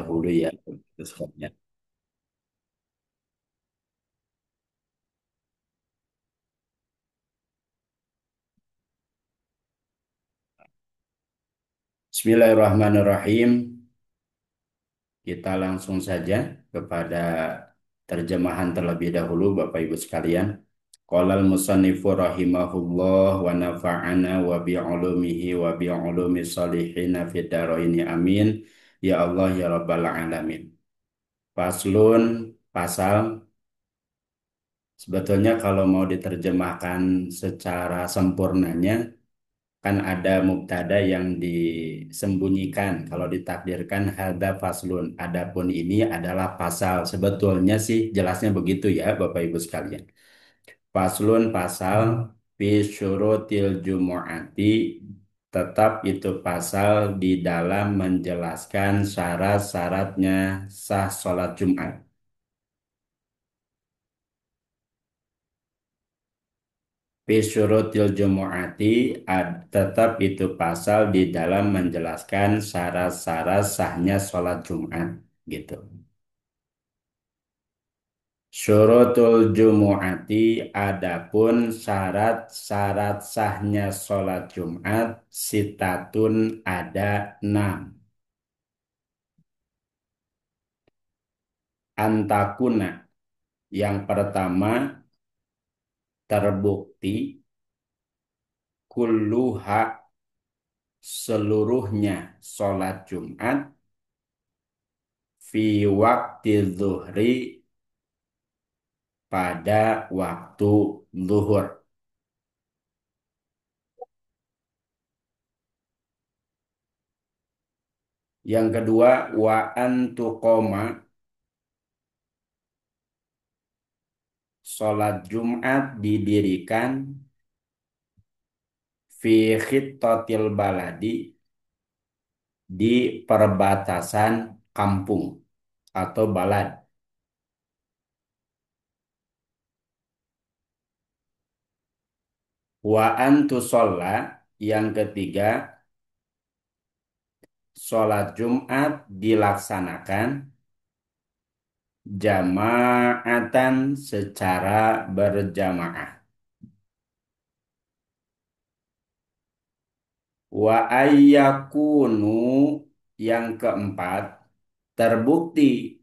dahulu ya. Ustaznya. Bismillahirrahmanirrahim. Kita langsung saja kepada terjemahan terlebih dahulu Bapak Ibu sekalian. Qala al-musannifu rahimahullah wa nafa'ana wa bi'ulumihi wa bi'ulumi salihina fid dharaini amin. Ya Allah ya Rabbal alamin. Faslun pasal sebetulnya kalau mau diterjemahkan secara sempurnanya kan ada mubtada yang disembunyikan kalau ditakdirkan hadza faslun. Adapun ini adalah pasal. Sebetulnya sih jelasnya begitu ya Bapak Ibu sekalian. Faslun pasal fi syurutil jumu'ati, tetap itu pasal di dalam menjelaskan syarat-syaratnya sah sholat Jumat. Fi syurutil jumu'ati, tetap itu pasal di dalam menjelaskan syarat-syarat sahnya sholat Jumat gitu. Syurutul jumu'ati, adapun syarat-syarat sahnya sholat Jumat sitatun ada 6. Antakuna, yang pertama terbukti kulluha, seluruhnya sholat Jumat fi waktu zuhri, pada waktu zuhur. Yang kedua, wa antuqoma, sholat Jumat didirikan fi khittatil baladi, di perbatasan kampung atau balad. Wa antusolla, yang ketiga, sholat Jumat dilaksanakan jamaatan, secara berjamaah. Wa ayyakunu, yang keempat, terbukti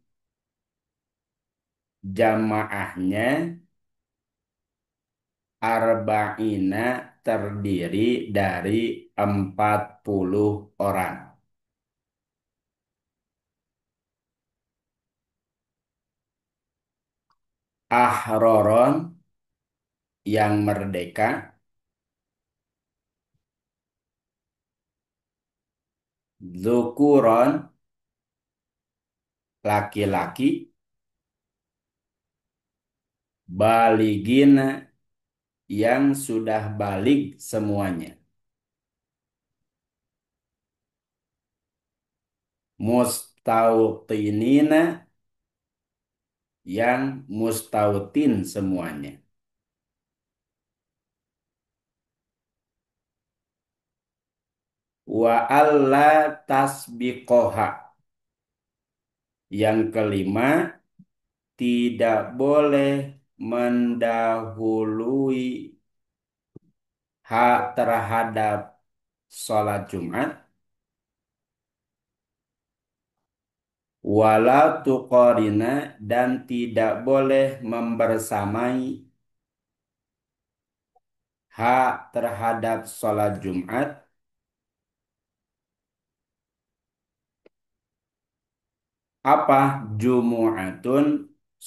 jamaahnya arba'ina, terdiri dari 40 orang. Ahroron, yang merdeka. Zukuron, laki-laki. Baligina, yang sudah balik semuanya. Mustautinina, yang mustautin semuanya. Wa alla tasbiqoha, yang kelima, tidak boleh mendahului hak terhadap sholat Jumat. Wala tuqarina, dan tidak boleh membersamai hak terhadap sholat Jumat. Apa? Jumu'atun,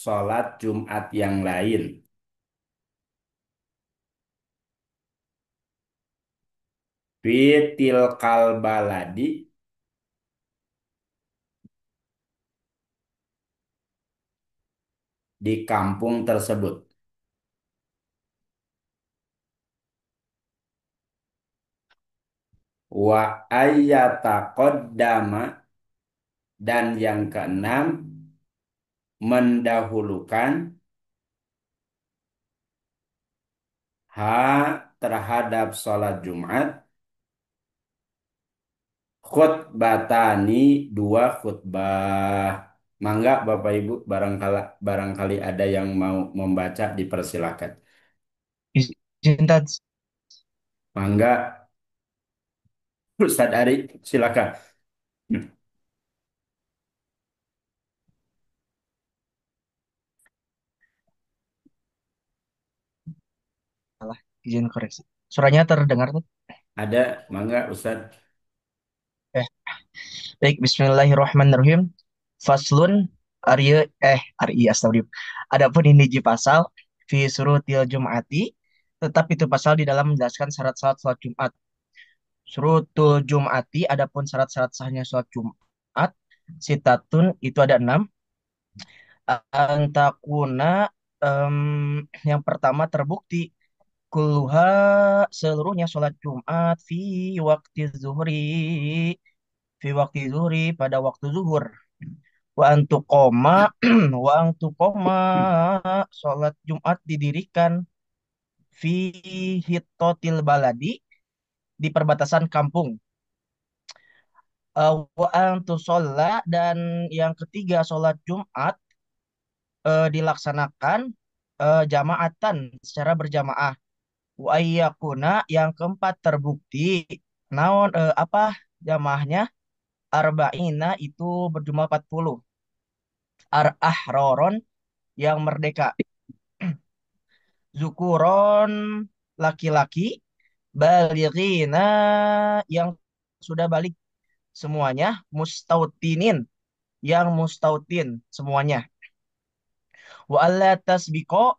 sholat Jumat yang lain. Fitil kalbaladi, di kampung tersebut. Wa ayyataqaddama, dan yang keenam, mendahulukan hak terhadap sholat Jumat Khutbatani, dua khutbah. Mangga Bapak Ibu, barangkali ada yang mau membaca, dipersilakan. Izin Tats. Mangga, Ustadz Ari, silakan. Salah, izin koreksi. Suaranya terdengar tuh. Ada, mangga Ustadz. Eh, baik, Bismillahirrahmanirrahim. Faslun Arya Astagfirullah. Adapun ini ji pasal fi surutil Jum'ati, tetap itu pasal di dalam menjelaskan syarat-syarat sholat Jumat. Surutul Jum'ati, adapun syarat-syarat sahnya sholat Jumat, sitatun itu ada 6. Antakuna, yang pertama terbukti kulluha, seluruhnya sholat Jumat fi waktu zuhri pada waktu zuhur. Wa antukoma wa antukoma, sholat Jumat didirikan fi hitotil baladi, di perbatasan kampung. Wa antusolla, dan yang ketiga sholat Jumat dilaksanakan jamaatan secara berjamaah. Wa ayyakuna, yang keempat terbukti naon apa jamaahnya, arba'ina itu berjumlah 40, ahroron yang merdeka, zukuron laki-laki, balighina yang sudah balik semuanya, mustautinin yang mustautin semuanya. Wa alla tasbiqo,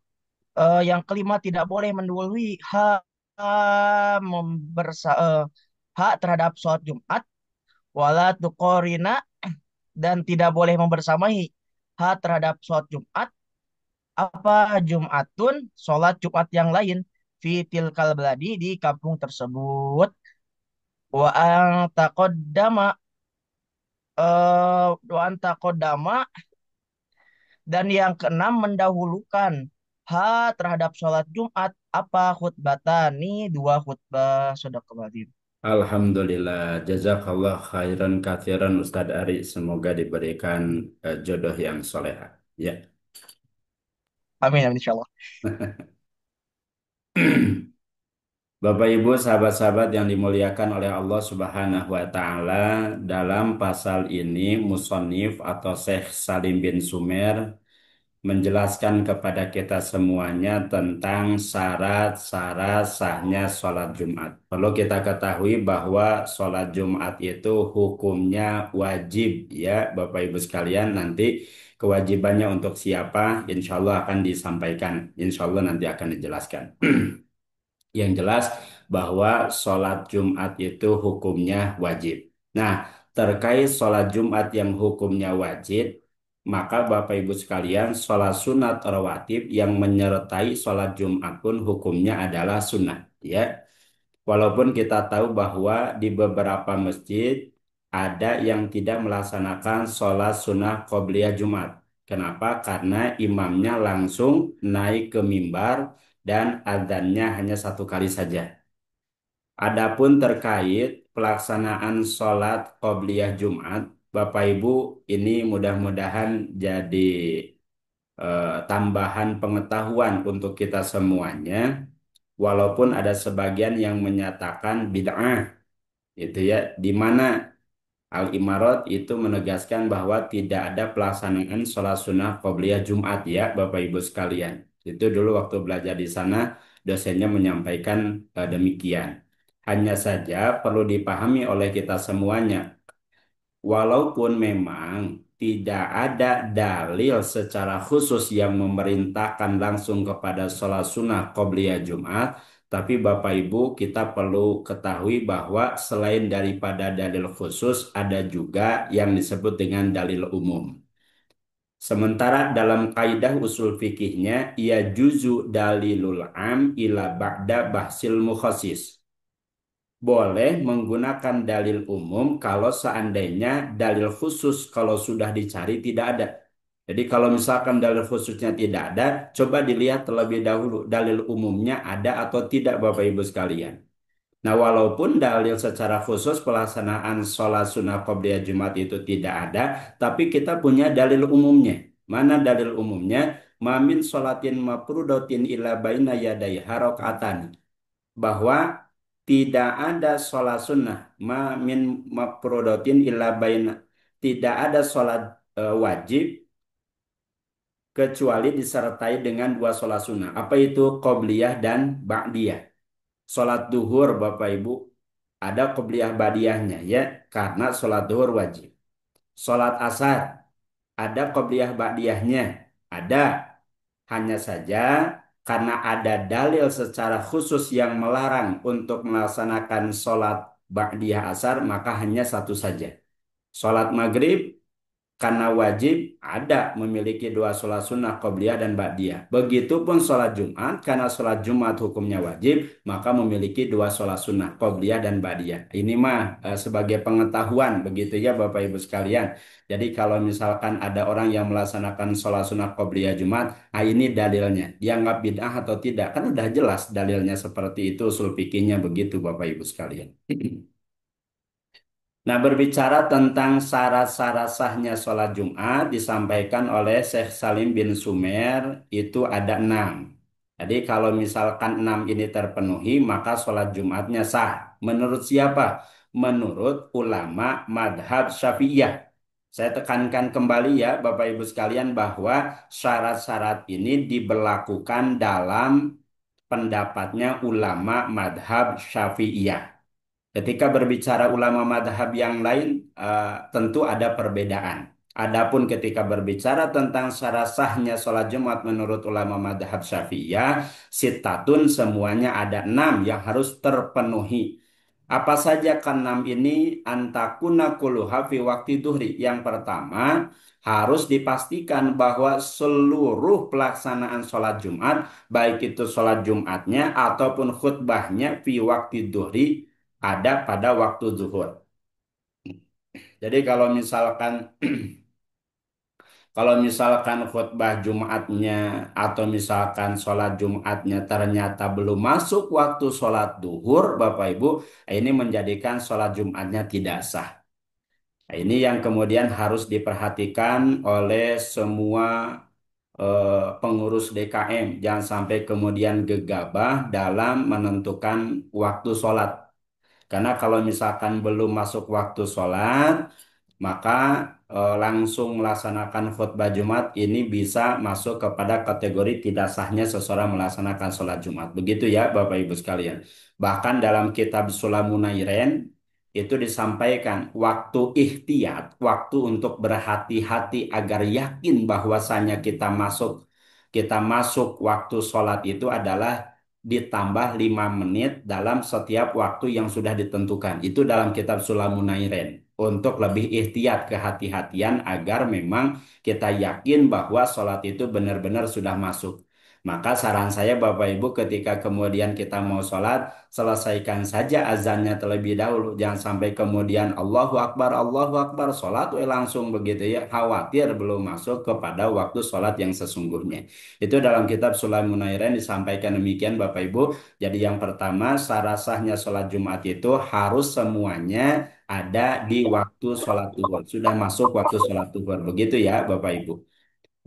yang kelima tidak boleh mendahului membersa, hak terhadap sholat Jumat, wala tuqorina, dan tidak boleh membersamai hak terhadap sholat Jumat, apa Jumatun, sholat Jumat yang lain, fitil kalbaladi, di kampung tersebut. Wa ang takodama, wa ang takodama, dan yang keenam mendahulukan ha terhadap sholat Jumat, apa khutbatani, dua khutbah. Sadaqallahul. Alhamdulillah, jazakallah khairan kathiran Ustadz Ari. Semoga diberikan jodoh yang soleha. Ya. Amin amin insyaallah. Bapak Ibu sahabat-sahabat yang dimuliakan oleh Allah Subhanahu wa taala, dalam pasal ini musonif atau Syekh Salim bin Sumer menjelaskan kepada kita semuanya tentang syarat-syarat sahnya sholat Jumat. Perlu kita ketahui bahwa sholat Jumat itu hukumnya wajib, ya Bapak Ibu sekalian. Nanti kewajibannya untuk siapa, insya Allah akan disampaikan. Insya Allah nanti akan dijelaskan. Yang jelas bahwa sholat Jumat itu hukumnya wajib. Nah, terkait sholat Jumat yang hukumnya wajib, maka Bapak Ibu sekalian, sholat sunat rawatib yang menyertai sholat Jumat pun hukumnya adalah sunat. Ya, walaupun kita tahu bahwa di beberapa masjid ada yang tidak melaksanakan sholat sunnah qobliyah Jumat. Kenapa? Karena imamnya langsung naik ke mimbar dan adzannya hanya satu kali saja. Adapun terkait pelaksanaan sholat qobliyah Jumat, Bapak Ibu, ini mudah-mudahan jadi tambahan pengetahuan untuk kita semuanya. Walaupun ada sebagian yang menyatakan bid'ah, itu ya, di mana Al-Imarat itu menegaskan bahwa tidak ada pelaksanaan sholat sunnah qobliyah Jumat, ya Bapak Ibu sekalian. Itu dulu waktu belajar di sana dosennya menyampaikan demikian. Hanya saja perlu dipahami oleh kita semuanya, walaupun memang tidak ada dalil secara khusus yang memerintahkan langsung kepada sholat sunnah qobliyah Jumat, tapi Bapak Ibu kita perlu ketahui bahwa selain daripada dalil khusus ada juga yang disebut dengan dalil umum. Sementara dalam kaidah usul fikihnya, ia juzu dalilul am ila ba'da bahsil mukhasis. Boleh menggunakan dalil umum kalau seandainya dalil khusus kalau sudah dicari tidak ada. Jadi kalau misalkan dalil khususnya tidak ada, coba dilihat terlebih dahulu dalil umumnya ada atau tidak Bapak Ibu sekalian. Nah, walaupun dalil secara khusus pelaksanaan sholat sunnah qobliyah Jumat itu tidak ada, tapi kita punya dalil umumnya. Mana dalil umumnya? Mamin sholatin mafrudatin illa baina yadai harokatan. Bahwa tidak ada sholat sunnah. Mamin mafrudatin illa baina. Tidak ada sholat wajib kecuali disertai dengan dua sholat sunnah. Apa itu? Qobliyah dan ba'diyah. Sholat duhur, Bapak Ibu, ada qobliyah ba'diyahnya ya, karena sholat duhur wajib. Sholat asar, ada qobliyah ba'diyahnya, ada. Hanya saja karena ada dalil secara khusus yang melarang untuk melaksanakan sholat ba'diyah asar, maka hanya satu saja. Sholat maghrib karena wajib ada memiliki dua sholat sunnah qobliyah dan ba'diyah. Begitupun sholat Jumat karena sholat Jumat hukumnya wajib maka memiliki dua sholat sunnah qobliyah dan ba'diyah. Ini mah sebagai pengetahuan begitu ya Bapak Ibu sekalian. Jadi kalau misalkan ada orang yang melaksanakan sholat sunnah qobliyah Jumat, ah ini dalilnya. Dianggap bid'ah atau tidak? Kan udah jelas dalilnya seperti itu, usul fikihnya begitu Bapak Ibu sekalian. Nah, berbicara tentang syarat-syarat sahnya sholat Jumat disampaikan oleh Syekh Salim bin Sumer itu ada 6. Jadi kalau misalkan 6 ini terpenuhi maka sholat Jumatnya sah. Menurut siapa? Menurut ulama madhab Syafi'iyah. Saya tekankan kembali ya Bapak Ibu sekalian bahwa syarat-syarat ini diberlakukan dalam pendapatnya ulama madhab Syafi'iyah. Ketika berbicara ulama madhab yang lain, tentu ada perbedaan. Adapun ketika berbicara tentang syarat sahnya sholat Jumat menurut ulama madhab Syafi'iyah, sitatun semuanya ada 6 yang harus terpenuhi. Apa saja keenam ini? Antakuna kuluha fi waktu duhri. Yang pertama, harus dipastikan bahwa seluruh pelaksanaan sholat Jumat, baik itu sholat Jumatnya ataupun khutbahnya fi waktu duhri, ada pada waktu zuhur. Jadi kalau misalkan khutbah Jumatnya atau misalkan sholat Jumatnya ternyata belum masuk waktu sholat duhur, Bapak Ibu, ini menjadikan sholat Jumatnya tidak sah. Nah, ini yang kemudian harus diperhatikan oleh semua pengurus DKM. Jangan sampai kemudian gegabah dalam menentukan waktu sholat. Karena kalau misalkan belum masuk waktu sholat, maka langsung melaksanakan khutbah Jumat ini bisa masuk kepada kategori tidak sahnya seseorang melaksanakan sholat Jumat. Begitu ya Bapak Ibu sekalian. Bahkan dalam kitab Sulamunairen itu disampaikan waktu ikhtiyat, waktu untuk berhati-hati agar yakin bahwasanya kita masuk waktu sholat itu adalah ditambah 5 menit dalam setiap waktu yang sudah ditentukan. Itu dalam kitab Sulamunairen. Untuk lebih ihtiyat kehati-hatian agar memang kita yakin bahwa sholat itu benar-benar sudah masuk. Maka saran saya Bapak Ibu ketika kemudian kita mau sholat, selesaikan saja azannya terlebih dahulu. Jangan sampai kemudian Allahu Akbar, sholat langsung begitu ya. Khawatir belum masuk kepada waktu sholat yang sesungguhnya. Itu dalam kitab Sulaiman disampaikan demikian Bapak Ibu. Jadi yang pertama syarat sahnya sholat Jumat itu harus semuanya ada di waktu sholat zuhur. Sudah masuk waktu sholat zuhur. Begitu ya Bapak Ibu.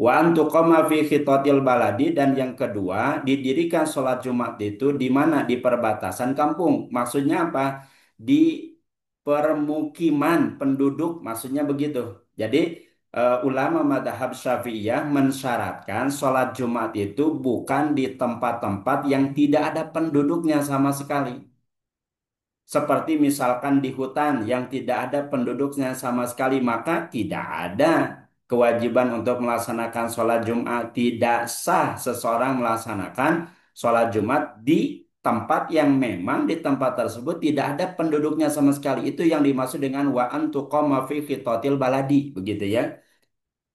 Wa antuqama fi khitatil baladi, dan yang kedua didirikan sholat Jumat itu di mana? Di perbatasan kampung. Maksudnya apa? Di permukiman penduduk, maksudnya begitu. Jadi ulama madhab Syafi'iyah mensyaratkan sholat Jumat itu bukan di tempat-tempat yang tidak ada penduduknya sama sekali. Seperti misalkan di hutan yang tidak ada penduduknya sama sekali, maka tidak ada kewajiban untuk melaksanakan sholat Jumat. Tidak sah seseorang melaksanakan sholat Jumat di tempat yang memang di tempat tersebut tidak ada penduduknya sama sekali. Itu yang dimaksud dengan wa antuqama fi khitatil baladi, begitu ya.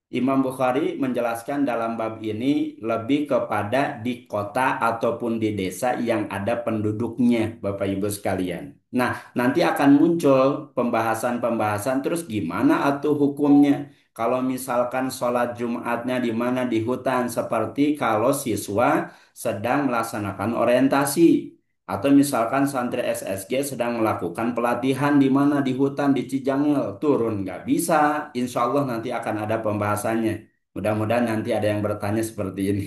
Imam Bukhari menjelaskan dalam bab ini lebih kepada di kota ataupun di desa yang ada penduduknya, Bapak Ibu sekalian. Nah, nanti akan muncul pembahasan-pembahasan terus gimana atuh hukumnya. Kalau misalkan sholat Jumatnya di mana di hutan, seperti kalau siswa sedang melaksanakan orientasi. Atau misalkan santri SSG sedang melakukan pelatihan di mana di hutan di Cijangil, turun nggak bisa. Insya Allah nanti akan ada pembahasannya. Mudah-mudahan nanti ada yang bertanya seperti ini.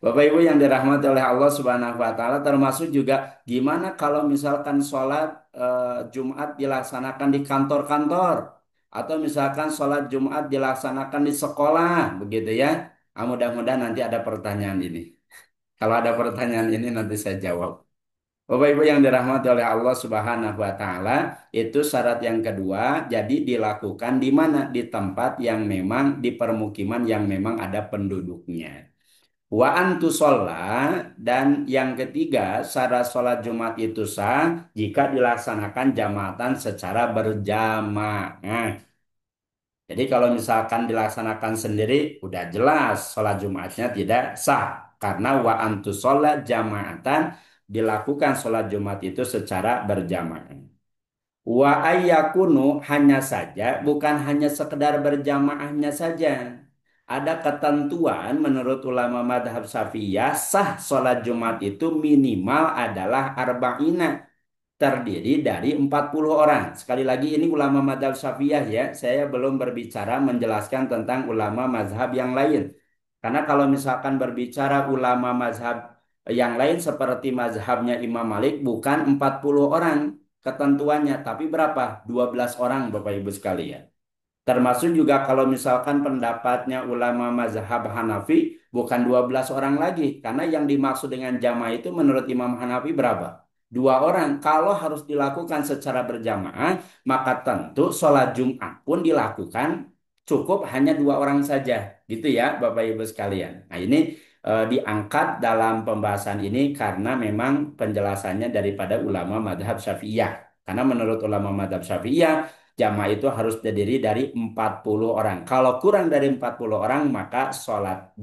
Bapak Ibu yang dirahmati oleh Allah Subhanahu wa taala, termasuk juga gimana kalau misalkan sholat Jumat dilaksanakan di kantor-kantor atau misalkan sholat Jumat dilaksanakan di sekolah begitu ya. Mudah-mudahan nanti ada pertanyaan ini. Kalau ada pertanyaan ini nanti saya jawab. Bapak Ibu yang dirahmati oleh Allah Subhanahu wa taala, itu syarat yang kedua, jadi dilakukan di mana? Di tempat yang memang di permukiman yang memang ada penduduknya. Wa antu dan yang ketiga syarat sholat Jumat itu sah jika dilaksanakan jamaatan secara berjamaah. Jadi kalau misalkan dilaksanakan sendiri udah jelas sholat Jumatnya tidak sah karena wa antu jamaatan dilakukan sholat Jumat itu secara berjamaah. Wa ayyakunu hanya saja bukan hanya sekedar berjamaahnya saja. Ada ketentuan menurut ulama madhab Syafi'iyah sah sholat Jumat itu minimal adalah arba'ina terdiri dari 40 orang. Sekali lagi ini ulama madhab Syafi'iyah ya. Saya belum berbicara menjelaskan tentang ulama mazhab yang lain. Karena kalau misalkan berbicara ulama mazhab yang lain seperti mazhabnya Imam Malik bukan 40 orang ketentuannya, tapi berapa? 12 orang Bapak Ibu sekalian. Termasuk juga kalau misalkan pendapatnya ulama mazhab Hanafi bukan 12 orang lagi. Karena yang dimaksud dengan jamaah itu menurut Imam Hanafi berapa? Dua orang. Kalau harus dilakukan secara berjamaah, maka tentu sholat Jumat pun dilakukan cukup hanya dua orang saja. Gitu ya Bapak Ibu sekalian. Nah ini diangkat dalam pembahasan ini karena memang penjelasannya daripada ulama madhab Syafi'iyah. Karena menurut ulama madhab Syafi'iyah, jamaah itu harus terdiri dari 40 orang. Kalau kurang dari 40 orang, maka sholat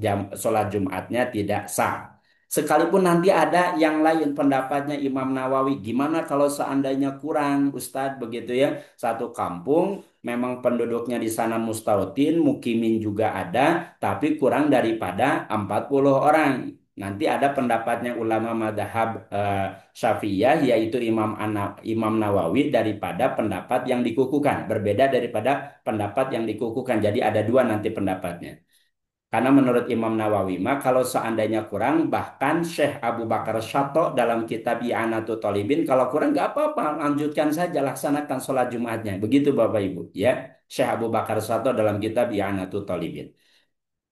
Jumatnya tidak sah. Sekalipun nanti ada yang lain pendapatnya Imam Nawawi. Gimana kalau seandainya kurang, Ustadz, begitu ya. Satu kampung, memang penduduknya di sana mustautin, mukimin juga ada, tapi kurang daripada 40 orang. Nanti ada pendapatnya ulama madhab Syafi'iyah yaitu Imam Nawawi daripada pendapat yang dikukuhkan, berbeda daripada pendapat yang dikukuhkan. Jadi ada dua nanti pendapatnya. Karena menurut Imam Nawawi mah kalau seandainya kurang bahkan Syekh Abu Bakar Syato dalam kitab I'anatul Talibin kalau kurang nggak apa-apa lanjutkan saja laksanakan sholat Jumatnya. Begitu Bapak Ibu ya. Syekh Abu Bakar Syato dalam kitab I'anatul Talibin.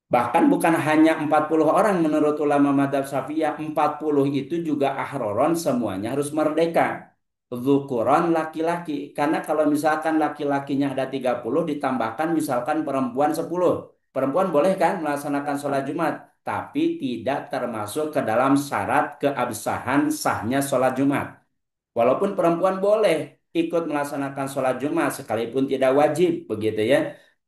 Bahkan bukan hanya 40 orang menurut ulama madhab Syafi'iyah, 40 itu juga ahroron semuanya harus merdeka. Dzukuron laki-laki. Karena kalau misalkan laki-lakinya ada 30 ditambahkan misalkan perempuan 10. Perempuan boleh kan melaksanakan sholat Jumat. Tapi tidak termasuk ke dalam syarat keabsahan sahnya sholat Jumat. Walaupun perempuan boleh ikut melaksanakan sholat Jumat sekalipun tidak wajib begitu ya.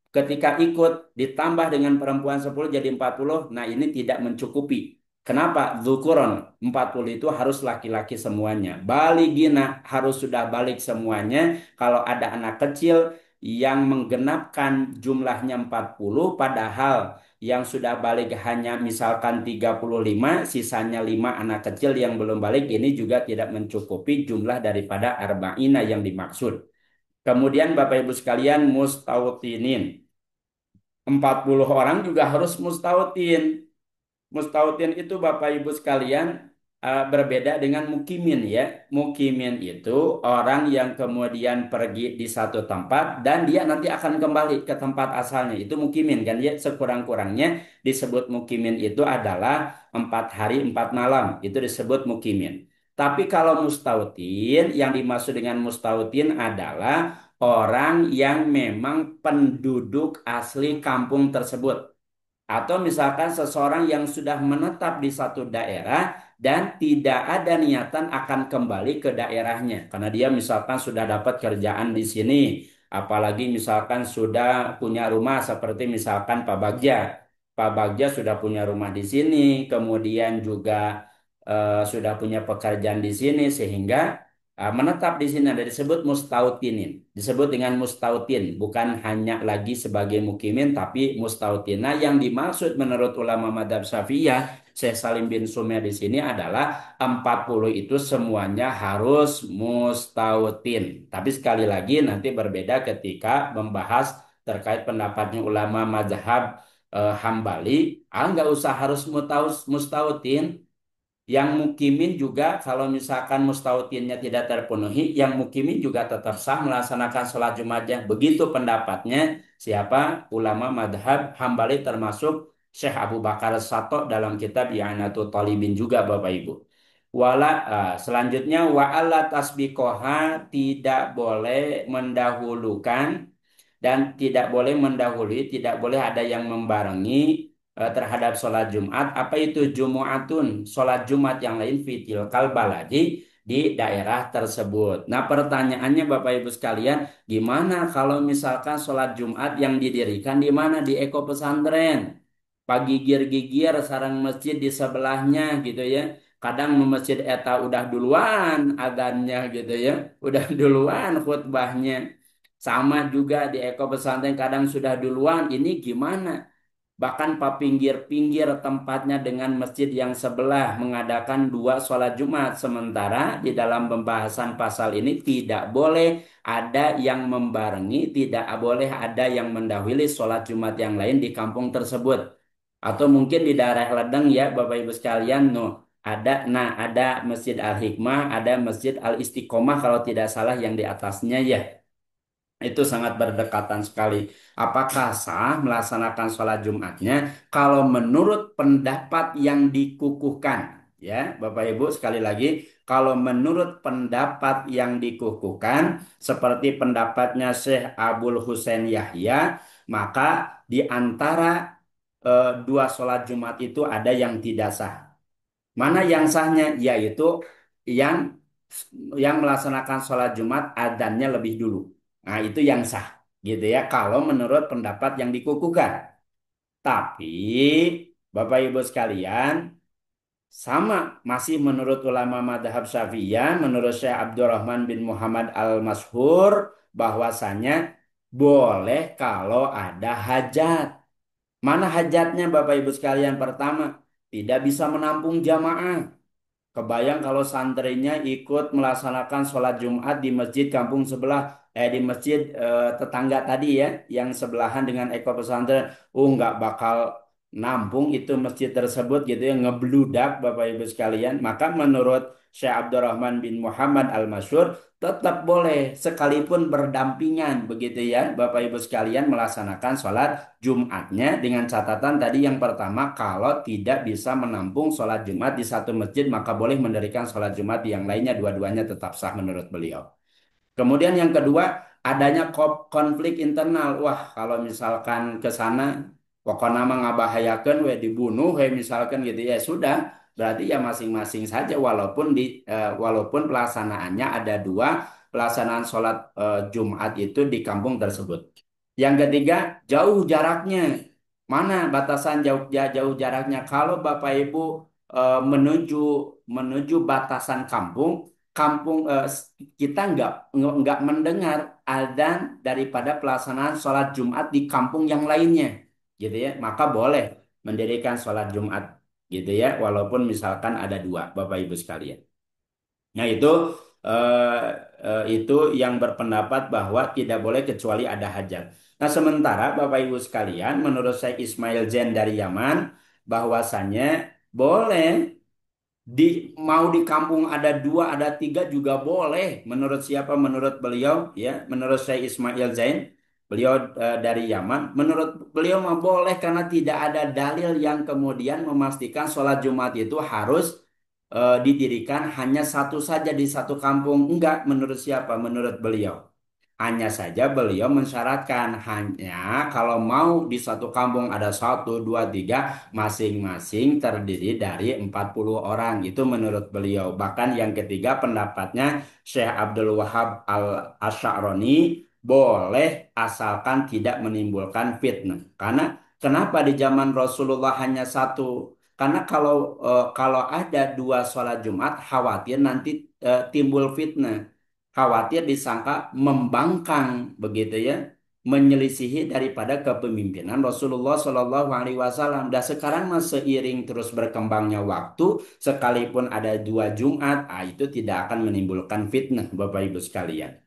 Ketika ikut ditambah dengan perempuan 10 jadi 40, nah ini tidak mencukupi. Kenapa? Dzukuron 40 itu harus laki-laki semuanya. Baligina harus sudah balik semuanya. Kalau ada anak kecil yang menggenapkan jumlahnya 40 padahal yang sudah balik hanya misalkan 35, sisanya 5 anak kecil yang belum balik ini juga tidak mencukupi jumlah daripada arba'ina yang dimaksud. Kemudian Bapak Ibu sekalian mustautinin. 40 orang juga harus mustautin. Mustautin itu Bapak Ibu sekalian berbeda dengan mukimin ya. Mukimin itu orang yang kemudian pergi di satu tempat dan dia nanti akan kembali ke tempat asalnya. Itu mukimin kan ya. Sekurang-kurangnya disebut mukimin itu adalah 4 hari 4 malam. Itu disebut mukimin. Tapi kalau mustautin, yang dimaksud dengan mustautin adalah orang yang memang penduduk asli kampung tersebut. Atau misalkan seseorang yang sudah menetap di satu daerah dan tidak ada niatan akan kembali ke daerahnya. Karena dia misalkan sudah dapat kerjaan di sini. Apalagi misalkan sudah punya rumah seperti misalkan Pak Bagja. Pak Bagja sudah punya rumah di sini. Kemudian juga sudah punya pekerjaan di sini. Sehingga menetap di sini ada disebut mustautinin, disebut dengan mustautin, bukan hanya lagi sebagai mukimin tapi mustautin. Nah, yang dimaksud menurut ulama madhab Syafi'iyah Syekh Salim bin Sumya di sini adalah 40 itu semuanya harus mustautin. Tapi sekali lagi nanti berbeda ketika membahas terkait pendapatnya ulama mazhab Hambali, nggak usah harus mustautin. Yang mukimin juga kalau misalkan mustautinnya tidak terpenuhi, yang mukimin juga tetap sah melaksanakan sholat Jumatnya. Begitu pendapatnya siapa? Ulama madhab Hambali termasuk Syekh Abu Bakar Sato dalam kitab I'anatul Talibin juga Bapak Ibu. Selanjutnya wa alla tasbiqoha, tidak boleh mendahulukan dan tidak boleh mendahului, tidak boleh ada yang membarengi terhadap sholat Jumat. Apa itu Jumu'atun? Sholat Jumat yang lain fitil kalbaladi di daerah tersebut. Nah, pertanyaannya Bapak Ibu sekalian, gimana kalau misalkan sholat Jumat yang didirikan di mana? Di Eko Pesantren. Pagigir-gigir sarang masjid di sebelahnya gitu ya. Kadang masjid eta udah duluan adzannya gitu ya. Udah duluan khutbahnya. Sama juga di Eko Pesantren kadang sudah duluan. Ini gimana? Bahkan pinggir-pinggir tempatnya dengan masjid yang sebelah mengadakan dua sholat Jumat. Sementara di dalam pembahasan pasal ini tidak boleh ada yang membarengi, tidak boleh ada yang mendahului sholat Jumat yang lain di kampung tersebut. Atau mungkin di daerah Ledeng ya Bapak Ibu sekalian, no, ada Masjid Al-Hikmah, ada Masjid Al-Istiqomah kalau tidak salah yang di atasnya ya. Itu sangat berdekatan sekali. Apakah sah melaksanakan sholat Jumatnya? Kalau menurut pendapat yang dikukuhkan, ya Bapak Ibu sekali lagi, kalau menurut pendapat yang dikukuhkan, seperti pendapatnya Syekh Abul Husain Yahya, maka di antara dua sholat Jumat itu ada yang tidak sah. Mana yang sahnya? Yaitu yang melaksanakan sholat Jumat adzannya lebih dulu. Nah, itu yang sah, gitu ya. Kalau menurut pendapat yang dikukuhkan. Tapi, Bapak Ibu sekalian, sama masih menurut ulama madhab Syafi'iyah, menurut Syekh Abdurrahman bin Muhammad Al-Mashhur, bahwasanya boleh kalau ada hajat. Mana hajatnya Bapak Ibu sekalian? Pertama, tidak bisa menampung jamaah. Kebayang kalau santrinya ikut melaksanakan sholat Jumat di masjid kampung sebelah, di masjid tetangga tadi ya, yang sebelahan dengan Eko Pesantren. Nggak bakal nampung itu masjid tersebut gitu ya, ngebludak Bapak Ibu sekalian. Maka menurut Syekh Abdurrahman bin Muhammad Al-Masyhur, tetap boleh sekalipun berdampingan begitu ya, Bapak Ibu sekalian melaksanakan sholat Jumatnya dengan catatan tadi yang pertama kalau tidak bisa menampung sholat Jumat di satu masjid maka boleh mendirikan sholat Jumat di yang lainnya dua-duanya tetap sah menurut beliau. Kemudian yang kedua adanya konflik internal. Wah kalau misalkan ke sana pokoknya mah ngabahayakeun we dibunuh we misalkan gitu ya sudah berarti ya masing-masing saja walaupun pelaksanaannya ada dua pelaksanaan sholat Jumat itu di kampung tersebut. Yang ketiga, jauh jaraknya. Mana batasan jauh jaraknya? Kalau Bapak Ibu menuju batasan kampung, kita nggak mendengar adzan daripada pelaksanaan sholat Jumat di kampung yang lainnya, gitu ya. Maka boleh mendirikan sholat Jumat, gitu ya. Walaupun misalkan ada dua, Bapak Ibu sekalian. Nah eh, itu yang berpendapat bahwa tidak boleh kecuali ada hajat. Nah sementara Bapak Ibu sekalian, menurut saya Ismail Zain dari Yaman, bahwasannya boleh mau di kampung ada dua, ada tiga juga boleh. Menurut siapa? Menurut beliau, ya. Menurut saya Ismail Zain, beliau dari Yaman. Menurut beliau mah boleh karena tidak ada dalil yang kemudian memastikan sholat Jumat itu harus didirikan hanya satu saja di satu kampung. Enggak, menurut siapa? Menurut beliau. Hanya saja beliau mensyaratkan hanya kalau mau di satu kampung ada satu, dua, tiga, masing-masing terdiri dari 40 orang. Itu menurut beliau. Bahkan yang ketiga pendapatnya Syekh Abdul Wahab Al-Asy'arani boleh asalkan tidak menimbulkan fitnah. Karena kenapa di zaman Rasulullah hanya satu? Karena kalau ada dua sholat Jumat, khawatir nanti timbul fitnah, khawatir disangka membangkang begitu ya, menyelisihi daripada kepemimpinan Rasulullah Shallallahu Alaihi Wasallam. Dan sekarang mas seiring terus berkembangnya waktu, sekalipun ada dua Jumat, itu tidak akan menimbulkan fitnah, Bapak Ibu sekalian.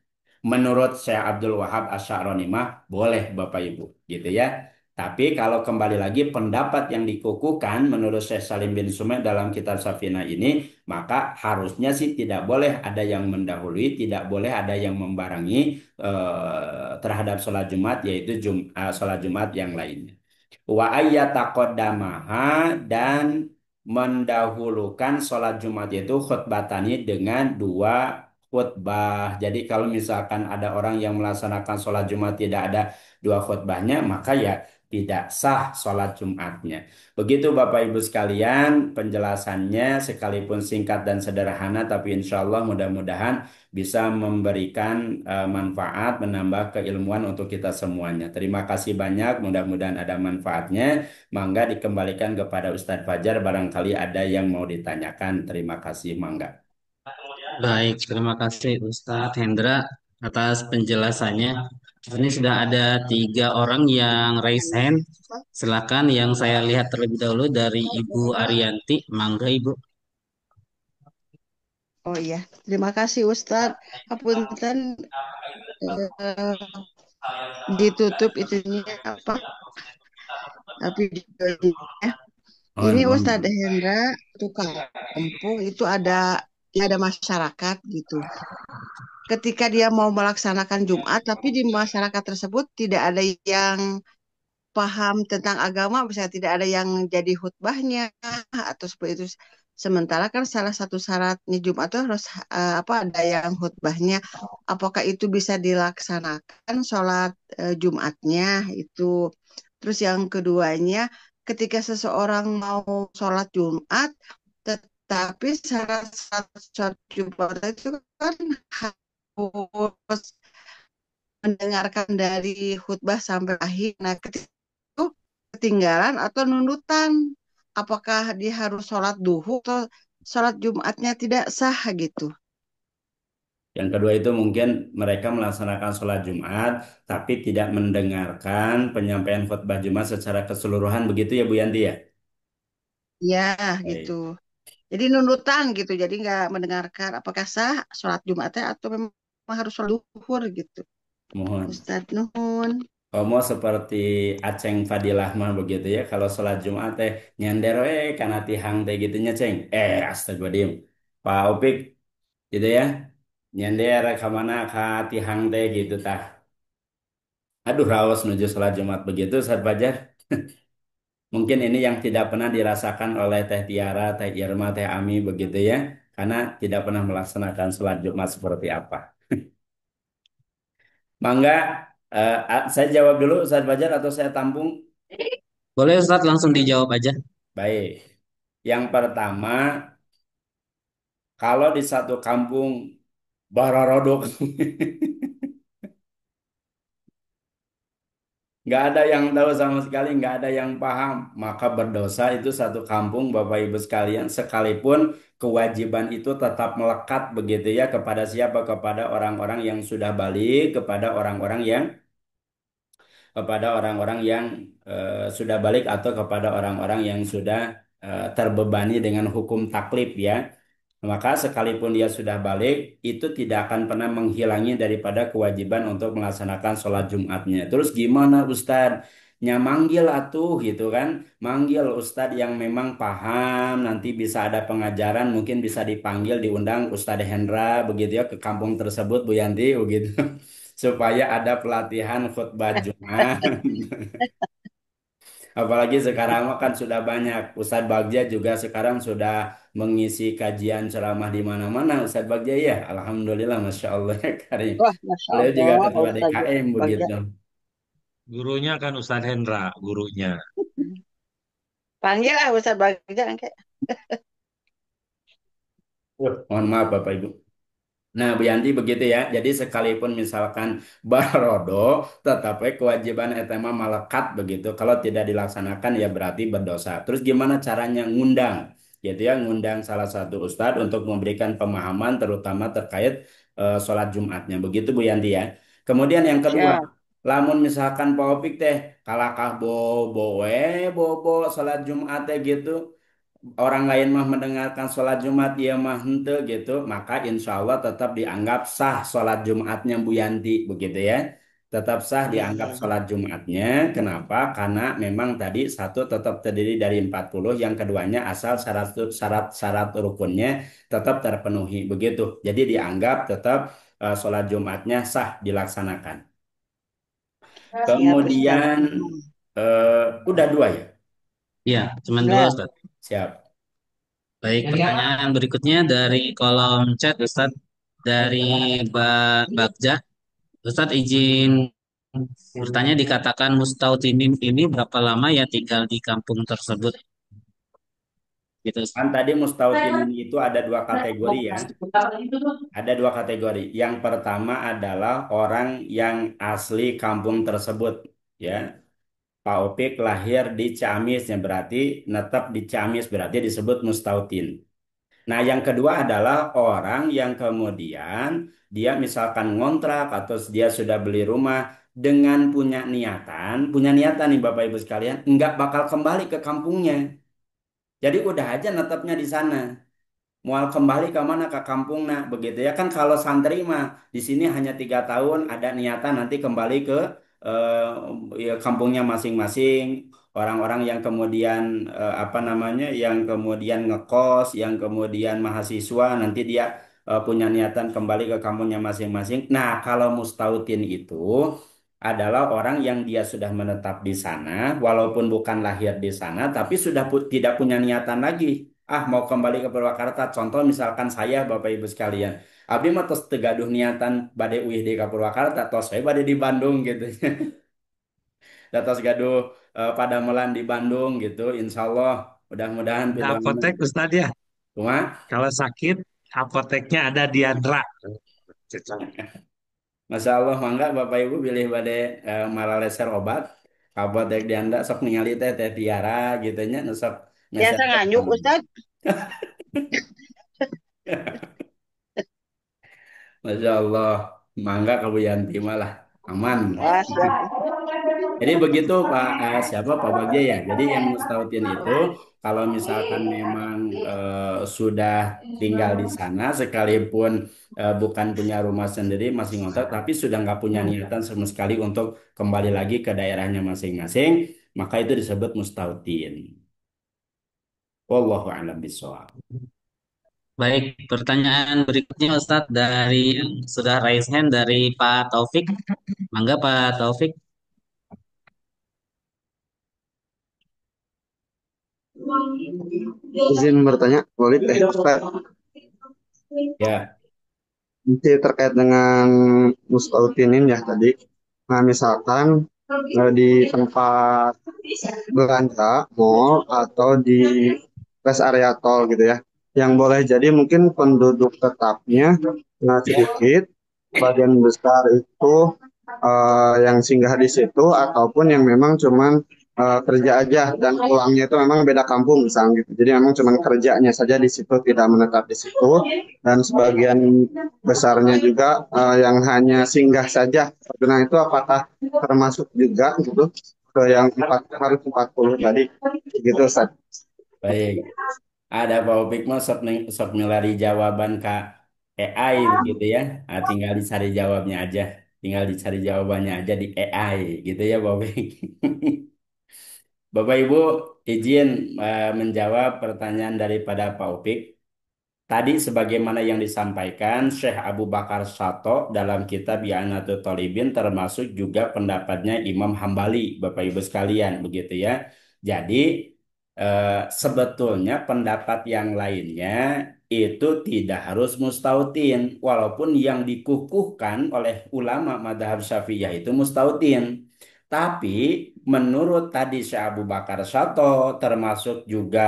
Menurut Syekh Abdul Wahab Asy'arani mah boleh Bapak Ibu gitu ya. Tapi kalau kembali lagi pendapat yang dikukuhkan menurut Syekh Salim bin Sumed dalam kitab Safina ini, maka harusnya sih tidak boleh ada yang mendahului, tidak boleh ada yang membarengi terhadap sholat Jumat, yaitu sholat Jumat yang lainnya. Wa ayyataqaddamaha, dan mendahulukan sholat Jumat itu khutbatani dengan dua khutbah. Jadi kalau misalkan ada orang yang melaksanakan sholat Jumat tidak ada dua khutbahnya, maka ya tidak sah sholat Jumatnya. Begitu Bapak Ibu sekalian penjelasannya, sekalipun singkat dan sederhana, tapi insya Allah mudah-mudahan bisa memberikan manfaat, menambah keilmuan untuk kita semuanya. Terima kasih banyak, mudah-mudahan ada manfaatnya. Mangga dikembalikan kepada Ustadz Fajar, barangkali ada yang mau ditanyakan. Terima kasih, Mangga. Baik, terima kasih Ustadz Hendra atas penjelasannya. Ini sudah ada 3 orang yang raise hand. Silakan yang saya lihat terlebih dahulu dari Ibu Arianti. Mangga Ibu. Oh iya, terima kasih Ustadz. Hapunten eh, ditutup itunya apa videonya. Oh, Ini no. Ustadz Hendra tukang kampung itu ada masyarakat gitu. Ketika dia mau melaksanakan Jumat, tapi di masyarakat tersebut tidak ada yang paham tentang agama, misalnya tidak ada yang jadi khutbahnya atau seperti itu. Sementara kan salah satu syaratnya Jumat itu harus apa ada yang khutbahnya. Apakah itu bisa dilaksanakan sholat Jumatnya itu? Terus yang keduanya, ketika seseorang mau sholat Jumat, tetapi syarat sholat Jumat itu kan harus mendengarkan dari khutbah sampai akhir. Nah, ketika itu ketinggalan atau nundutan, apakah dia harus sholat duhur atau sholat Jumatnya tidak sah gitu? Yang kedua itu mungkin mereka melaksanakan sholat Jumat, tapi tidak mendengarkan penyampaian khutbah Jumat secara keseluruhan, begitu ya Bu Yanti ya? Ya, gitu. Baik, Jadi nundutan gitu, jadi nggak mendengarkan apakah sah sholat Jumatnya atau memang harus sholat duhur gitu. mohon. Ustadz Nuhun. Komo seperti Aceng Fadilah mah begitu ya. Kalau sholat Jumat teh nyender we kana tihang teh gitunya Ceng. Astagfirullahaladzim. Pak Opik gitu ya. Nyender ke mana ka tihang teh gitu tah. Aduh raos menuju sholat Jumat begitu Ustaz Fajar. Mungkin ini yang tidak pernah dirasakan oleh Teh Tiara, Teh Irma, Teh Ami begitu ya. Karena tidak pernah melaksanakan sholat Jumat seperti apa. Mangga, saya jawab dulu Ustaz Fajar atau saya tampung? Boleh Ustadz langsung dijawab aja. Baik. Yang pertama, kalau di satu kampung bararodok, nggak ada yang tahu sama sekali, nggak ada yang paham, maka berdosa itu satu kampung, Bapak Ibu sekalian, sekalipun kewajiban itu tetap melekat begitu ya kepada siapa? Kepada orang-orang yang sudah balik, kepada orang-orang yang sudah balik atau kepada orang-orang yang sudah terbebani dengan hukum taklif ya. Maka sekalipun dia sudah balik, itu tidak akan pernah menghilangi daripada kewajiban untuk melaksanakan sholat Jumatnya. Terus gimana Ustadz? Nya manggil atuh gitu kan. Manggil Ustadz yang memang paham, nanti bisa ada pengajaran, mungkin bisa dipanggil, diundang Ustadz Hendra begitu ya ke kampung tersebut Bu Yanti begitu. Supaya ada pelatihan khutbah Jumat. Apalagi sekarang mah kan sudah banyak. Ustadz Bagja juga sekarang sudah mengisi kajian ceramah di mana-mana. Ustadz Bagja ya, Alhamdulillah, Masya Allah ya Karim. Wah, Masya Beliau juga Allah, Pak ketua Ustadz DKM Bagja. begitu. Gurunya kan Ustadz Hendra, gurunya. Panggil lah Ustadz Bagja. Kayak. Mohon maaf Bapak Ibu. Nah, Bu Yanti begitu ya. Jadi sekalipun misalkan barodo, tetapi kewajiban etema malekat begitu. Kalau tidak dilaksanakan ya berarti berdosa. Terus gimana caranya ngundang? Gitu ya, ngundang salah satu ustadz untuk memberikan pemahaman terutama terkait sholat Jumatnya. Begitu Bu Yanti ya. Kemudian yang kedua, Siap. lamun misalkan Pak Opik teh kalakah bobo bobo sholat Jumat teh gitu orang lain mah mendengarkan sholat Jumat dia mah hente gitu maka insya Allah tetap dianggap sah sholat Jumatnya Bu Yanti begitu ya tetap sah dianggap Mm-mm. sholat Jumatnya kenapa karena memang tadi satu tetap terdiri dari 40 yang keduanya asal syarat rukunnya tetap terpenuhi begitu jadi dianggap tetap sholat Jumatnya sah dilaksanakan Siap, Ustaz. kemudian udah dua ya Ya, cuman dua Udah. Ustaz. siap. Baik, pertanyaan berikutnya dari kolom chat Ustaz dari Bagja. Ustaz izin bertanya dikatakan Mustautinin ini berapa lama ya tinggal di kampung tersebut? Gitu Kan Ustaz. tadi Mustautin itu ada dua kategori ya. Ada dua kategori. Yang pertama adalah orang yang asli kampung tersebut. Ya, Pak Opik lahir di Ciamis, yang berarti netap di Ciamis, berarti disebut Mustautin. Nah, yang kedua adalah orang yang kemudian dia misalkan ngontrak atau dia sudah beli rumah dengan punya niatan nih Bapak Ibu sekalian, nggak bakal kembali ke kampungnya. Jadi udah aja netapnya di sana. Mual kembali ke mana ke kampung nah begitu ya kan kalau santri mah di sini hanya 3 tahun ada niatan nanti kembali ke ya, kampungnya masing-masing orang-orang yang kemudian apa namanya yang kemudian ngekos yang kemudian mahasiswa nanti dia punya niatan kembali ke kampungnya masing-masing. Nah kalau mustautin itu adalah orang yang dia sudah menetap di sana walaupun bukan lahir di sana tapi sudah tidak punya niatan lagi mau kembali ke Purwakarta contoh misalkan saya Bapak Ibu sekalian abdi mah tos tegaduh niatan bade uih di ka Purwakarta tos saya bade di Bandung gitu da tos gaduh pada melan di Bandung gitu Insya Allah mudah-mudahan Ada pituan apotek Ustadz ya. cuma Kalau sakit, apoteknya ada di Andra. Cocok. Masya Allah mangga Bapak Ibu pilih bade malaleser obat apotek di anda sok ningali teh teh Tiara gitu nya nu sok Biasa meser teh nganyuk, Ustaz. Masya Allah mangga Kabu Yanti malah aman. Wah, siap. Jadi begitu Pak siapa Pak Bagja ya. Jadi yang mustautin itu kalau misalkan memang sudah tinggal di sana sekalipun bukan punya rumah sendiri masih ngontrak tapi sudah nggak punya niatan sama sekali untuk kembali lagi ke daerahnya masing-masing maka itu disebut mustautin. Wallahu a'lam bishawab. Baik, pertanyaan berikutnya Ustaz dari sudah raise hand dari Pak Taufik. Mangga Pak Taufik. Izin bertanya, boleh Ustaz, Ya, nanti terkait dengan Mustautin ya tadi. Nah, misalkan di tempat belanja, mall, atau di rest area tol gitu ya. Yang boleh jadi mungkin penduduk tetapnya sedikit, bagian besar itu yang singgah di situ, ataupun yang memang cuman kerja aja dan pulangnya itu memang beda kampung misalnya gitu. Jadi memang cuman kerjanya saja di situ, tidak menetap di situ. Dan sebagian besarnya juga yang hanya singgah saja. Nah itu apakah termasuk juga gitu ke yang harus 40 tadi gitu Ustaz. baik. Ada Pak Opik mah sok milari jawaban Kak AI begitu ya. Tinggal dicari jawabnya aja. Tinggal dicari jawabannya aja di AI gitu ya Pak Opik. Bapak Ibu izin menjawab pertanyaan daripada Pak Opik. Tadi sebagaimana yang disampaikan Syekh Abu Bakar Sato dalam kitab I'anatul Talibin termasuk juga pendapatnya Imam Hambali Bapak Ibu sekalian begitu ya. Jadi sebetulnya pendapat yang lainnya itu tidak harus mustautin walaupun yang dikukuhkan oleh ulama madhab Syafi'iyah itu mustautin. Tapi menurut tadi Syekh Abu Bakar Syato, termasuk juga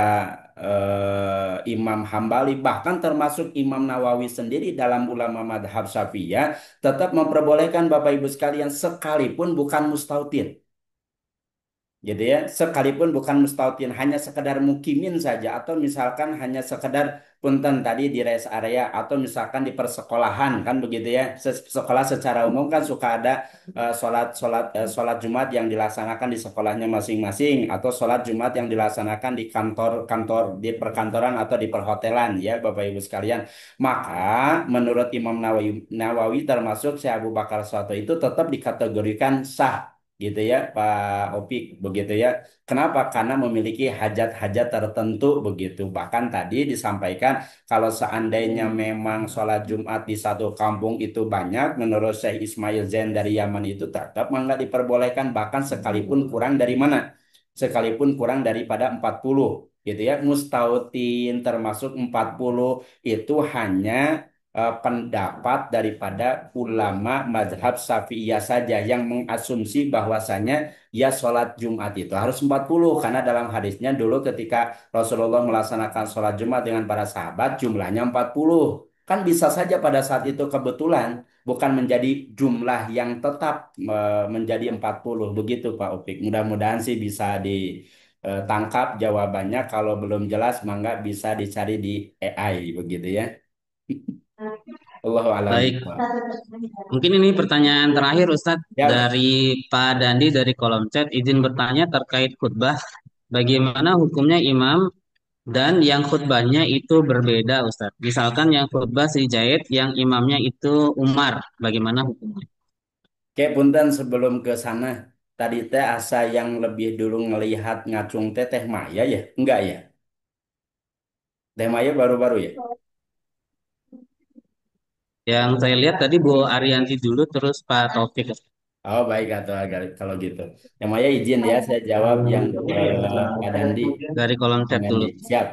Imam Hambali, bahkan termasuk Imam Nawawi sendiri dalam ulama madhab Syafi'iyah, tetap memperbolehkan Bapak Ibu sekalian sekalipun bukan mustautin gitu ya, sekalipun bukan mustautin, hanya sekedar mukimin saja, atau misalkan hanya sekedar punten tadi di rest area, atau misalkan di persekolahan kan begitu ya. Sekolah secara umum kan suka ada sholat Jumat yang dilaksanakan di sekolahnya masing-masing, atau sholat Jumat yang dilaksanakan di kantor-kantor, di perkantoran atau di perhotelan ya Bapak Ibu sekalian. Maka menurut Imam Nawawi termasuk Syekh Abu Bakar Soto itu tetap dikategorikan sah gitu ya Pak Opik begitu ya. Kenapa? Karena memiliki hajat-hajat tertentu begitu. Bahkan tadi disampaikan kalau seandainya memang sholat Jumat di satu kampung itu banyak, menurut Syekh Ismail Zain dari Yaman itu tetap nggak diperbolehkan, bahkan sekalipun kurang dari mana? Sekalipun kurang daripada 40 gitu ya. Mustautin termasuk 40 itu hanya pendapat daripada ulama mazhab Syafi'iyah saja yang mengasumsi bahwasanya ya sholat Jumat itu harus 40 karena dalam hadisnya dulu ketika Rasulullah melaksanakan sholat Jumat dengan para sahabat jumlahnya 40. Kan bisa saja pada saat itu kebetulan bukan menjadi jumlah yang tetap menjadi 40 begitu Pak Upik. Mudah-mudahan sih bisa ditangkap jawabannya. Kalau belum jelas mangga bisa dicari di AI begitu ya. Allahu a'lam Baik, bishawab. mungkin ini pertanyaan terakhir Ustadz Ya, dari Pak Dandi dari kolom chat. Izin bertanya terkait khutbah. Bagaimana hukumnya imam dan yang khutbahnya itu berbeda, Ustadz? Misalkan yang khutbah si Zaid, yang imamnya itu Umar. Bagaimana hukumnya? kayak punten sebelum ke sana. Tadi teh asa yang lebih dulu ngelihat ngacung teh Teh Maya ya? Enggak ya? Teh Maya baru-baru ya? Yang saya lihat tadi Bu Ariyanti dulu, terus Pak Taufik. Oh baik atau kalau gitu. Teh Maya izin ya saya jawab yang Pak Dandi. Dari kolom Bang chat Dandi. dulu. Siap.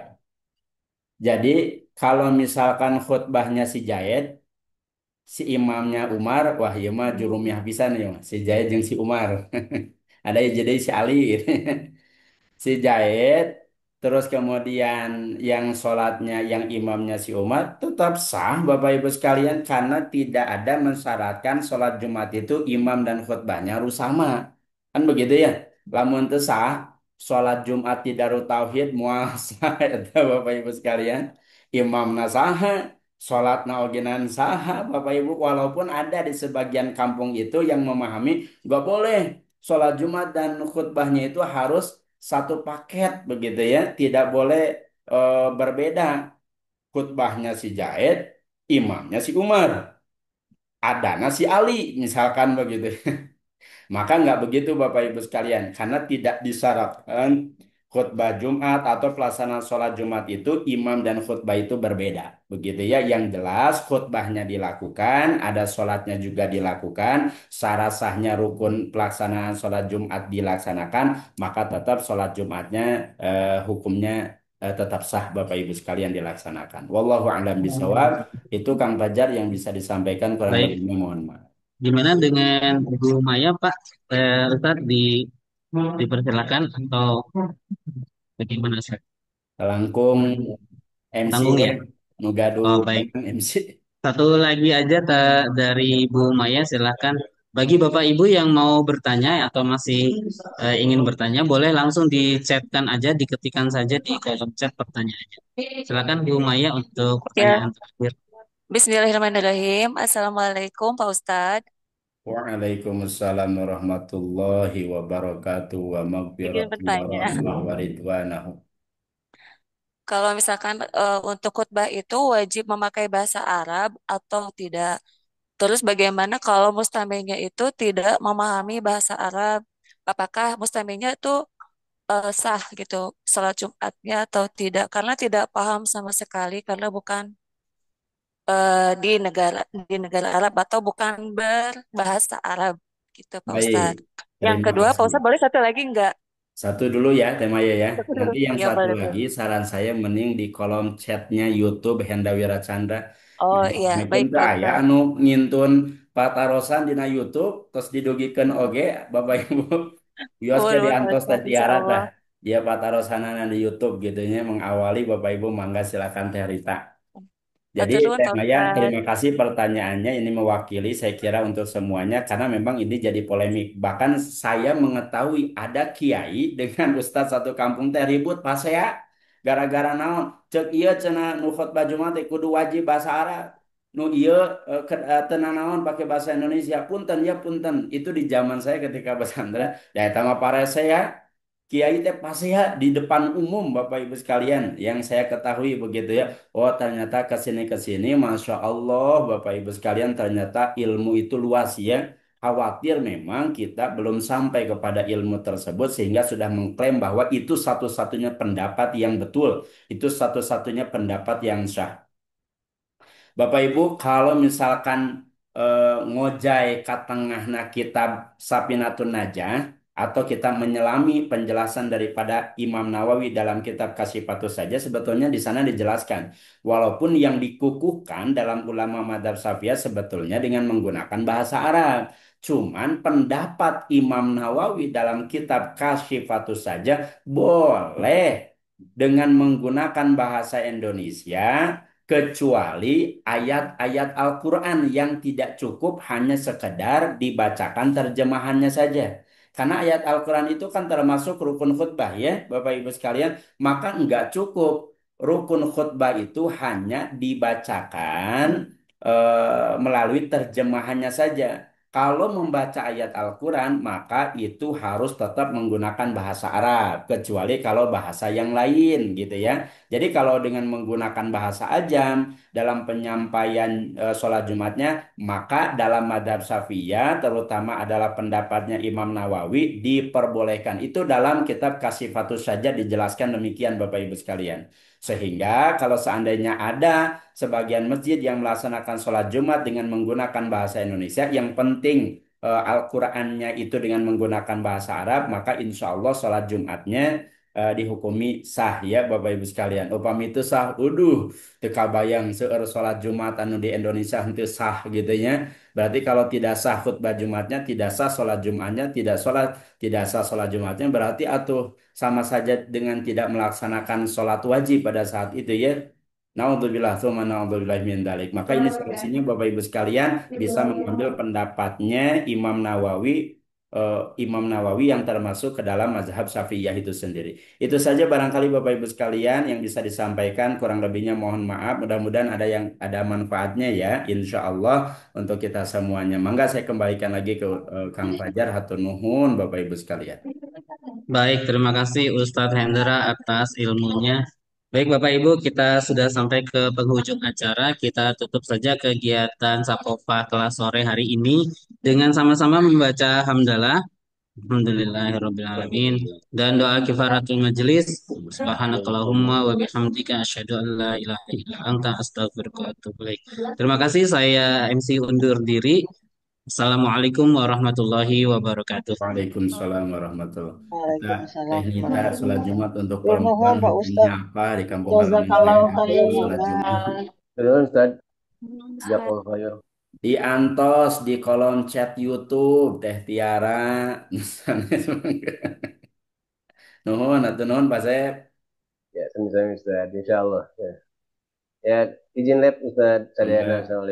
Jadi kalau misalkan khutbahnya si Jaid, si imamnya Umar, wah iya mah jurumiah pisan ya, si Jaid jeung si Umar. Ada yang jadi si Ali. Si Zaid, terus kemudian yang sholatnya, yang imamnya si Umar, tetap sah Bapak Ibu sekalian karena tidak ada mensyaratkan sholat Jumat itu imam dan khutbahnya harus sama. Kan begitu ya? Lamun teu sah, sholat Jumat di Darut Tauhid mual sah eta Bapak Ibu sekalian. Imamna saha, sholatna ogenan saha Bapak Ibu, walaupun ada di sebagian kampung itu yang memahami nggak boleh sholat Jumat dan khutbahnya itu harus satu paket begitu ya, tidak boleh berbeda. Khutbahnya si Zaid, imamnya si Umar, adana si Ali misalkan begitu. Maka nggak begitu Bapak Ibu sekalian, karena tidak disyaratkan khutbah Jumat atau pelaksanaan sholat Jumat itu imam dan khutbah itu berbeda. Begitu ya, yang jelas khutbahnya dilakukan, ada sholatnya juga dilakukan, syarat sahnya rukun pelaksanaan sholat Jumat dilaksanakan, maka tetap sholat Jumatnya hukumnya tetap sah Bapak Ibu sekalian dilaksanakan. Wallahu a'lam bishawab. Itu Kang Fajar yang bisa disampaikan, kurang Baik, lebihnya mohon maaf. gimana dengan Bu Maya, Pak? Ustadz dipersilakan atau bagaimana, Ustadz? Langkung MC Tanggung we, ya? nu gaduh Oh, baik. bareng MC. Satu lagi aja dari Bu Maya, silahkan. Bagi Bapak Ibu yang mau bertanya atau masih ingin bertanya, boleh langsung di-chatkan aja, diketikkan saja di kolom chat pertanyaannya. Silakan Bu Maya untuk Ya, pertanyaan terakhir. Bismillahirrahmanirrahim. Assalamualaikum Pak Ustadz. Waalaikumsalam warahmatullahi wabarakatuh wa Izin maghfiratu wa bertanya, rahmah wa ridwanahu. kalau misalkan untuk khutbah itu wajib memakai bahasa Arab atau tidak? Terus bagaimana kalau mustaminya itu tidak memahami bahasa Arab? Apakah mustaminya itu sah gitu salat Jumatnya atau tidak? Karena tidak paham sama sekali karena bukan di negara Arab atau bukan berbahasa Arab gitu Pak Baik, Ustadz. Yang terima kedua, Pak kasih. Ustadz boleh satu lagi nggak? Satu dulu ya Temaya ya. Satu dulu. Nanti yang Iya satu boleh lagi boleh. saran saya mending di kolom chatnya YouTube Henda Wiracandra. Oh iya, Assalamualaikum baik teh Pak aya Ustadz. anu ngintun patarosan dina YouTube terus didugikeun oge Bapak Ibu. Wios ke Ulun diantos teh Ustaz, insya tiara tah. Allah. Dia patarosanana di YouTube gitu nya mengawali Bapak Ibu mangga silakan Teh Rita. Jadi Hatur nuhun Teh Pak Maya, Ustaz. terima kasih pertanyaannya. Ini mewakili saya kira untuk semuanya karena memang ini jadi polemik. Bahkan saya mengetahui ada kiai dengan ustadz satu kampung teh ribut pas saya gara-gara naon. Cek iya cenah nu khotbah Jumat teh kudu wajib bahasa Arab. Nu iya tenan naon pakai bahasa Indonesia. Punten ya punten. Itu di zaman saya ketika pesantren. Ya eta mah pare saya Kiai teh pasti ya di depan umum Bapak Ibu sekalian yang saya ketahui begitu ya. Oh ternyata ke sini Masya Allah Bapak Ibu sekalian ternyata ilmu itu luas ya. Khawatir memang kita belum sampai kepada ilmu tersebut sehingga sudah mengklaim bahwa itu satu-satunya pendapat yang betul. Itu satu-satunya pendapat yang sah. Bapak Ibu, kalau misalkan ngojai ka tengahna kitab Safinatun Najah atau kita menyelami penjelasan daripada Imam Nawawi dalam kitab Kasyifatus saja sebetulnya di sana dijelaskan walaupun yang dikukuhkan dalam ulama madhab Syafi'iyah sebetulnya dengan menggunakan bahasa Arab. Cuman pendapat Imam Nawawi dalam kitab Kasyifatus saja boleh dengan menggunakan bahasa Indonesia kecuali ayat-ayat Al-Quran yang tidak cukup hanya sekedar dibacakan terjemahannya saja. Karena ayat Al-Quran itu kan termasuk rukun khutbah ya, Bapak Ibu sekalian. Maka enggak cukup rukun khutbah itu hanya dibacakan melalui terjemahannya saja. Kalau membaca ayat Al-Quran, maka itu harus tetap menggunakan bahasa Arab, kecuali kalau bahasa yang lain gitu ya. Jadi kalau dengan menggunakan bahasa ajam dalam penyampaian sholat Jumatnya, maka dalam madhab Syafi'iyah terutama adalah pendapatnya Imam Nawawi diperbolehkan. Itu dalam kitab Kasyifatus saja dijelaskan demikian Bapak Ibu sekalian. Sehingga kalau seandainya ada sebagian masjid yang melaksanakan sholat Jumat dengan menggunakan bahasa Indonesia, yang penting Al-Qurannya itu dengan menggunakan bahasa Arab, maka insya Allah sholat Jumatnya dihukumi sah ya Bapak Ibu sekalian. Upami itu sah, uduh, teu bayang seueur sholat Jumat anu di Indonesia itu sah gitu ya. Berarti kalau tidak sah khutbah Jumatnya, tidak sah sholat Jumatnya, tidak sah sholat Jumatnya, berarti atuh sama saja dengan tidak melaksanakan sholat wajib pada saat itu ya. Naudzubillah, tsumma naudzubillah min dalik. Maka ini solusinya Bapak Ibu sekalian bisa mengambil pendapatnya Imam Nawawi yang termasuk ke dalam mazhab Syafi'iyah itu sendiri. Itu saja barangkali Bapak Ibu sekalian yang bisa disampaikan. Kurang lebihnya mohon maaf. Mudah-mudahan ada manfaatnya ya. Insya Allah untuk kita semuanya. Mangga saya kembalikan lagi ke Kang Fajar. Hatur nuhun Bapak Ibu sekalian. Baik, terima kasih Ustadz Hendra atas ilmunya. Baik, Bapak Ibu, kita sudah sampai ke penghujung acara. Kita tutup saja kegiatan Sakofa kelas sore hari ini dengan sama-sama membaca hamdalah. Alhamdulillahirrabbilalamin. Dan doa kifaratul majelis. Subhanakallahumma wa bihamdika asyhadu an la ilaha illa anta astaghfiruka wa atubu ilaik. Terima kasih, saya MC undur diri. Assalamualaikum warahmatullahi wabarakatuh. Waalaikumsalam warahmatullahi wabarakatuh. Kita Waalaikumsalam Teh sholat warahmatullahi Jumat untuk wabarakatuh. perempuan Mohon Pak hukumnya Ustadz. apa di kampung halaman saya Jazakallahu sholat Jumat. khairan. Terus Ustaz, Ustaz. jazakallahu khair. Di Antos di kolom chat YouTube Teh Tiara. Nuhun atuh nuhun Pak Sep. Ya, sami-sami Ustaz, insyaallah. Ya, ya izin lab Ustaz, sadayana. Mangga. Assalamualaikum.